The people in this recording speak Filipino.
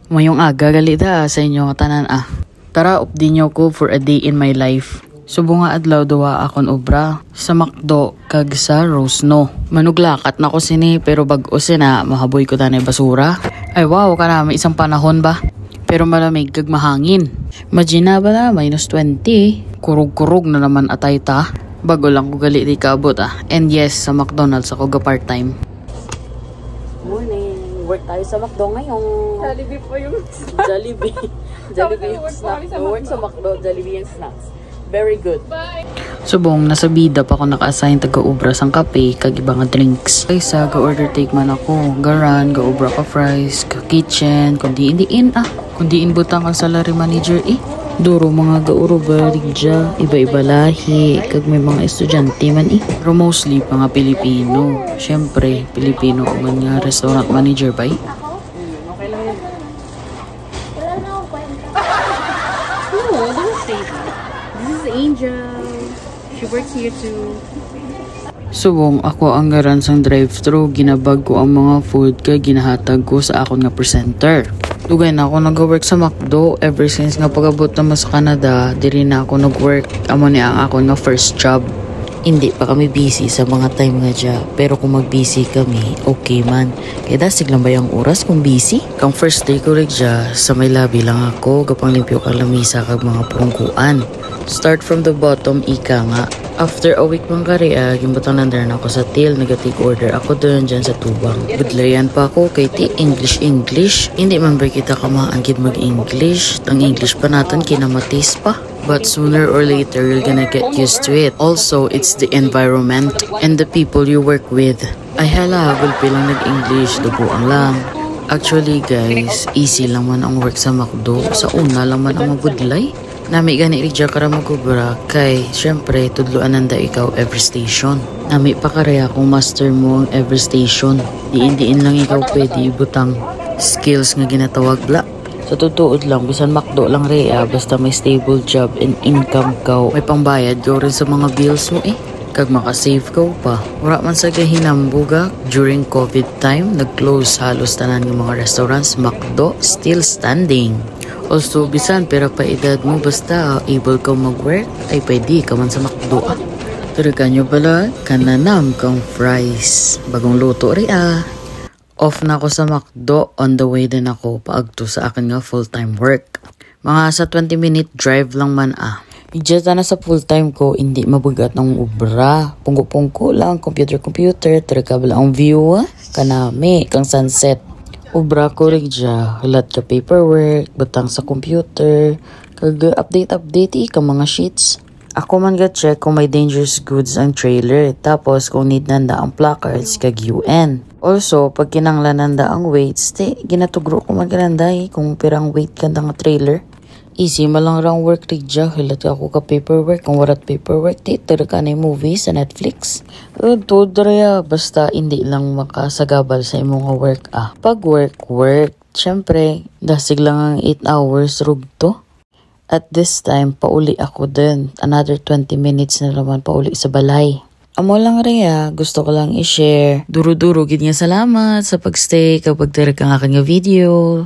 Mayong aga galida sa inyo nga tanan Tara updi nyo ko for a day in my life. Subo nga adlaw duwa akon obra sa McDo kag sa Rosno. Manuglakat na ko sini pero bag-o sina mahaboy ko tanay basura. Ay wow kana may isang panahon ba? Pero malamig kag mahangin. Imagine ba na -20. Kurog-kurog na naman atay ta. Bago lang ko gali di kaabot And yes, sa McDonald's ako ga part-time. Morning. Work tayo sa McDo ngayon. Jollibee po yung Jollibee. Jollibee yung snacks. Work sa McDo, Jollibee yung snacks. Very good. Bye. Subong, nasa bida pa ako naka-assign taga-ubra sang kape kag ibang drinks. Kaysa ga-order take man ako. Garan, ga-ubra ka fries, ka-kitchen, kundi indiin Kundi inbutang kang salary manager Duro mga gauro barigya, iba-iba lahi, kag may mga estudyante man Pero mostly mga Pilipino. Syempre, Pilipino man nga restaurant manager ba Okay lang yun. Wala na akong kwenta. No, don't say that. This is Angel. She works here too. Subong, ako ang garan sang drive-thru, ginabag ko ang mga food kay ginahatag ko sa akon nga presenter. Dugay na ako nag-work sa McDo ever since nga pag-abot naman sa Canada, diri na ako nag-work. Amo ni ang akon nga first job. Hindi pa kami busy sa mga time nga dya, pero kung mag-busy kami, okay man. Kaya dasig lang ba yung oras kung busy? Kang first day ko rin dya, sa may labi lang ako, gapang limpyo kang lamisa kag mga purungkuan. Start from the bottom, ika nga. After a week mang kariya, gimbutang nandar na ako sa till, nag-take order ako doon dyan sa tubang. Budlayan pa ako kay ti English. Hindi man ba kita kamaangkid mag-English? Ang English pa natin kinamatis pa. But sooner or later, you're gonna get used to it. Also, it's the environment and the people you work with. Ay hala, gulpi lang nag-English, dubuang lang. Actually guys, easy lang man ang work sa McDo. Sa una lang man ang mabudlay. Nami gani ridya kara magubra kay syempre tudloan nanda ikaw every station. Nami pa karaya kung master mo every station. Diin lang ikaw pwede ibutang skills nga ginatawag bla. Sa tutuod lang bisan McDo lang rea basta may stable job and income ka. May pangbayad ka rin sa mga bills mo kag makasave ka pa. Wala man sa kahinambuga during COVID time nag-close halos tanan ng mga restaurants. McDo still standing. Also, bisan pera pa edad mo basta able ka mag-work ay pwede ka man sa McDo Pero kanyo pala, kananam kang fries. Bagong luto rin Off na ako sa McDo, on the way din ako paagto sa akin nga full-time work. Mga sa 20-minute drive lang man Ijata na sa full-time ko, hindi mabugat ng ubra. Pungko-pungko lang, computer, tarakabal ang view kanami, kang sunset. Ubra ko rin dya, halat ka paperwork, batang sa computer, kag update ka mga sheets. Ako man ga-check kung may dangerous goods ang trailer, tapos kung need nanda ang placards kag UN. Also, pag kinanglan nanda ang weights, ginatugro ko man gananday kung pirang weight kanda nga trailer. Easy malang rang work rin dya, halat ako ka paperwork, kung warat paperwork, tira ka na yung movie sa Netflix. Tudra basta hindi lang makasagabal sa imong work Pag work, syempre, dasig lang ang 8 hours rugto. At this time, pauli ako din. Another 20 minutes na naman pauli sa balay. Amo lang rea, gusto ko lang i-share. Duro-duro, ganyan salamat sa pagstay kapag tira ka nga kanya video.